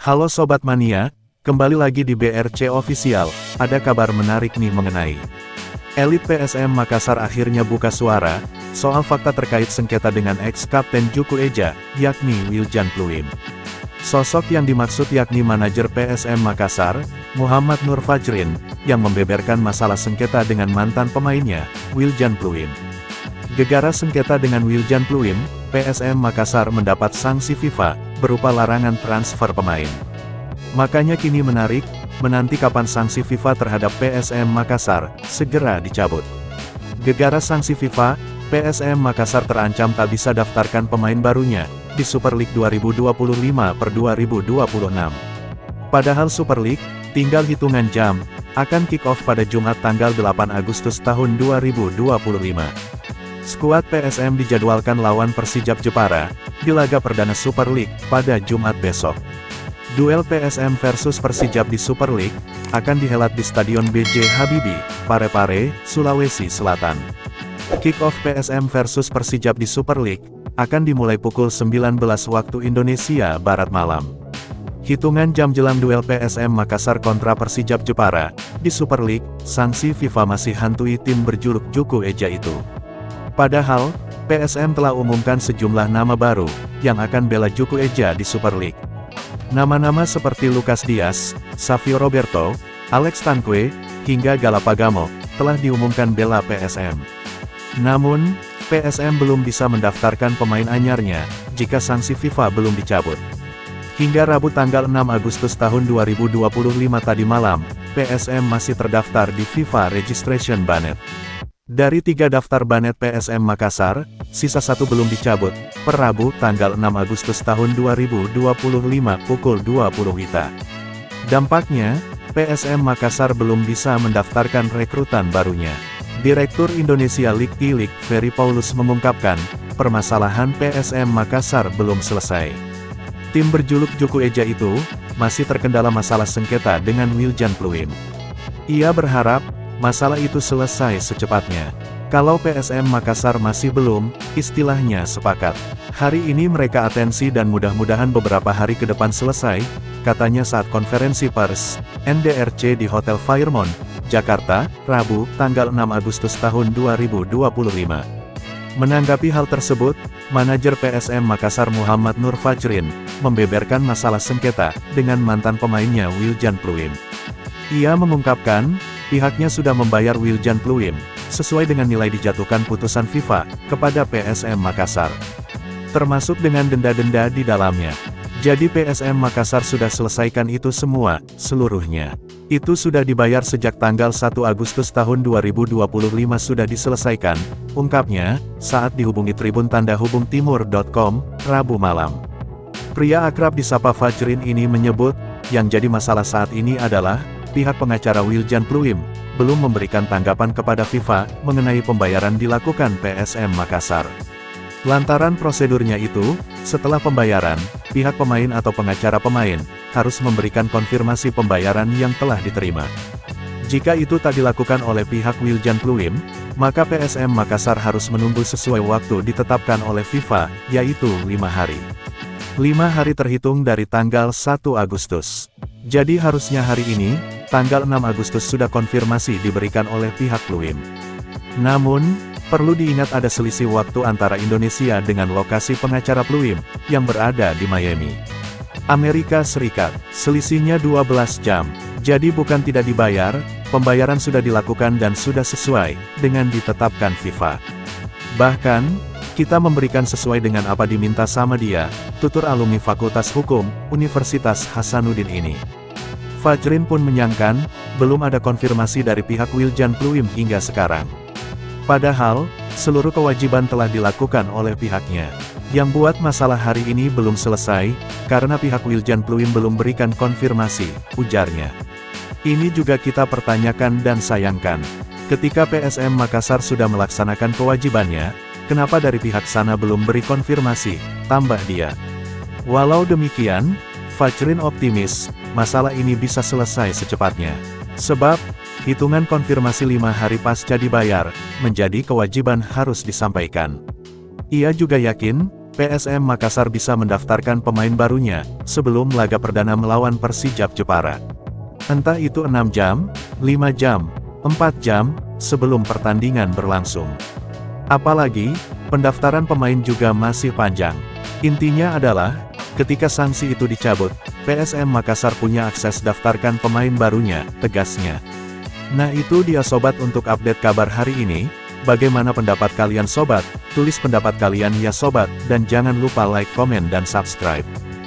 Halo Sobat Mania, kembali lagi di BRC Official. Ada kabar menarik nih mengenai elit PSM Makassar akhirnya buka suara soal fakta terkait sengketa dengan ex-kapten Juku Eja, yakni Wiljan Pluim. Sosok yang dimaksud yakni manajer PSM Makassar, Muhammad Nur Fajrin, yang membeberkan masalah sengketa dengan mantan pemainnya, Wiljan Pluim. Gegara sengketa dengan Wiljan Pluim, PSM Makassar mendapat sanksi FIFA, berupa larangan transfer pemain. Makanya kini menarik, menanti kapan sanksi FIFA terhadap PSM Makassar, segera dicabut. Gegara sanksi FIFA, PSM Makassar terancam tak bisa daftarkan pemain barunya, di Super League 2025/2026. Padahal Super League, tinggal hitungan jam, akan kick-off pada Jumat tanggal 8 Agustus tahun 2025. Skuad PSM dijadwalkan lawan Persijap Jepara, di laga perdana Super League, pada Jumat besok. Duel PSM versus Persijap di Super League, akan dihelat di Stadion B.J. Habibie, Parepare, Sulawesi Selatan. Kick-off PSM versus Persijap di Super League, akan dimulai pukul 19 waktu Indonesia Barat malam. Hitungan jam jelang duel PSM Makassar kontra Persijap Jepara, di Super League, sanksi FIFA masih hantui tim berjuluk Juku Eja itu. Padahal, PSM telah umumkan sejumlah nama baru, yang akan bela Juku Eja di Super League. Nama-nama seperti Lucas Diaz, Savio Roberto, Alex Tanque, hingga Galapagamo, telah diumumkan bela PSM. Namun, PSM belum bisa mendaftarkan pemain anyarnya, jika sanksi FIFA belum dicabut. Hingga Rabu tanggal 6 Agustus tahun 2025 tadi malam, PSM masih terdaftar di FIFA Registration Banet. Dari 3 daftar Banet PSM Makassar, sisa 1 belum dicabut, per Rabu tanggal 6 Agustus tahun 2025 pukul 20 WITA. Dampaknya, PSM Makassar belum bisa mendaftarkan rekrutan barunya. Direktur Indonesia League I-League, Ferry Paulus mengungkapkan, permasalahan PSM Makassar belum selesai. Tim berjuluk Juku Eja itu, masih terkendala masalah sengketa dengan Wiljan Pluim. Ia berharap, masalah itu selesai secepatnya. Kalau PSM Makassar masih belum, istilahnya sepakat. Hari ini mereka atensi dan mudah-mudahan beberapa hari ke depan selesai, katanya saat konferensi pers, NDRC di Hotel Fairmont, Jakarta, Rabu, tanggal 6 Agustus tahun 2025. Menanggapi hal tersebut, manajer PSM Makassar Muhammad Nur Fajrin, membeberkan masalah sengketa, dengan mantan pemainnya Wiljan Pluim. Ia mengungkapkan, pihaknya sudah membayar Wiljan Pluim, sesuai dengan nilai dijatuhkan putusan FIFA, kepada PSM Makassar. Termasuk dengan denda-denda di dalamnya. Jadi PSM Makassar sudah selesaikan itu semua, seluruhnya. Itu sudah dibayar sejak tanggal 1 Agustus tahun 2025 sudah diselesaikan, ungkapnya, saat dihubungi Tribun Tanda Hubung Timur.com, Rabu malam. Pria akrab disapa Fajrin ini menyebut, yang jadi masalah saat ini adalah, pihak pengacara Wiljan Pluim, belum memberikan tanggapan kepada FIFA, mengenai pembayaran dilakukan PSM Makassar. Lantaran prosedurnya itu, setelah pembayaran, pihak pemain atau pengacara pemain, harus memberikan konfirmasi pembayaran yang telah diterima. Jika itu tak dilakukan oleh pihak Wiljan Pluim, maka PSM Makassar harus menunggu sesuai waktu ditetapkan oleh FIFA, yaitu 5 hari. 5 hari terhitung dari tanggal 1 Agustus. Jadi harusnya hari ini, tanggal 6 Agustus sudah konfirmasi diberikan oleh pihak Pluim. Namun, perlu diingat ada selisih waktu antara Indonesia dengan lokasi pengacara Pluim, yang berada di Miami, Amerika Serikat. Selisihnya 12 jam. Jadi bukan tidak dibayar, pembayaran sudah dilakukan dan sudah sesuai, dengan ditetapkan FIFA. Bahkan, kita memberikan sesuai dengan apa diminta sama dia, tutur alumni Fakultas Hukum, Universitas Hasanuddin ini. Fajrin pun menyangkan, belum ada konfirmasi dari pihak Wiljan Pluim hingga sekarang. Padahal, seluruh kewajiban telah dilakukan oleh pihaknya. Yang buat masalah hari ini belum selesai, karena pihak Wiljan Pluim belum berikan konfirmasi, ujarnya. Ini juga kita pertanyakan dan sayangkan. Ketika PSM Makassar sudah melaksanakan kewajibannya, kenapa dari pihak sana belum beri konfirmasi, tambah dia. Walau demikian, Fajrin optimis, masalah ini bisa selesai secepatnya. Sebab, hitungan konfirmasi 5 hari pasca dibayar, menjadi kewajiban harus disampaikan. Ia juga yakin, PSM Makassar bisa mendaftarkan pemain barunya, sebelum laga perdana melawan Persijap Jepara. Entah itu 6 jam, 5 jam, 4 jam, sebelum pertandingan berlangsung. Apalagi, pendaftaran pemain juga masih panjang. Intinya adalah, ketika sanksi itu dicabut, PSM Makassar punya akses daftarkan pemain barunya, tegasnya. Nah itu dia sobat untuk update kabar hari ini. Bagaimana pendapat kalian sobat? Tulis pendapat kalian ya sobat, dan jangan lupa like, komen dan subscribe.